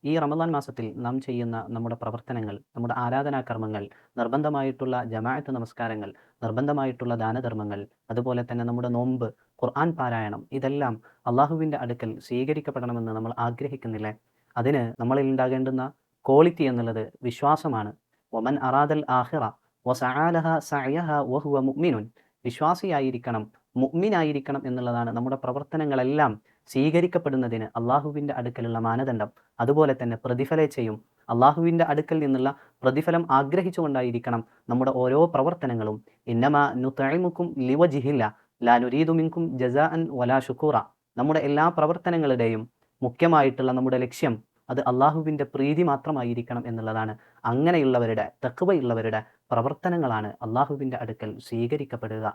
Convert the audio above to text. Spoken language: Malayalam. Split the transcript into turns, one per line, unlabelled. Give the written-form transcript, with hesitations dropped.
ഈ റമദാൻ മാസത്തിൽ നാം ചെയ്യുന്ന നമ്മുടെ പ്രവർത്തനങ്ങൾ, നമ്മുടെ ആരാധനാകർമ്മങ്ങൾ, നിർബന്ധമായിട്ടുള്ള ജമാഅത്ത് നമസ്കാരങ്ങൾ, നിർബന്ധമായിട്ടുള്ള ദാനധർമ്മങ്ങൾ, അതുപോലെ തന്നെ നമ്മുടെ നോമ്പ്, ഖുർആൻ പാരായണം, ഇതെല്ലാം അള്ളാഹുവിൻ്റെ അടുക്കൽ സ്വീകരിക്കപ്പെടണമെന്ന് നമ്മൾ ആഗ്രഹിക്കുന്നില്ലേ? അതിന് നമ്മളിൽ ഉണ്ടാകേണ്ടുന്ന ക്വാളിറ്റി എന്നുള്ളത് വിശ്വാസമാണ്. വമൻ അറാദൽ ആഖിറ വസആലഹ സഅയഹ വഹുവ മുഅ്മിനുൻ. വിശ്വാസിയായിരിക്കണം, മുഅ്മിനായിരിക്കണം എന്നുള്ളതാണ് നമ്മുടെ പ്രവർത്തനങ്ങളെല്ലാം സ്വീകരിക്കപ്പെടുന്നതിന് അള്ളാഹുവിൻ്റെ അടുക്കലുള്ള മാനദണ്ഡം. അതുപോലെ തന്നെ പ്രതിഫലേച്ഛയും അള്ളാഹുവിൻ്റെ അടുക്കൽ നിന്നുള്ള പ്രതിഫലം ആഗ്രഹിച്ചുകൊണ്ടായിരിക്കണം നമ്മുടെ ഓരോ പ്രവർത്തനങ്ങളും. ഇന്നമാ നുതഇമുക്കും ലിവജിഹില്ല ലാ നുരീദു മിൻകും ജസാഅൻ വലാ ശുക്കൂറ. നമ്മുടെ എല്ലാ പ്രവർത്തനങ്ങളുടെയും മുഖ്യമായിട്ടുള്ള നമ്മുടെ ലക്ഷ്യം അത് അള്ളാഹുവിൻ്റെ പ്രീതി മാത്രമായിരിക്കണം എന്നുള്ളതാണ്. അങ്ങനെയുള്ളവരുടെ തഖ്വയുള്ളവരുടെ പ്രവർത്തനങ്ങളാണ് അള്ളാഹുവിൻ്റെ അടുക്കൽ സ്വീകരിക്കപ്പെടുക.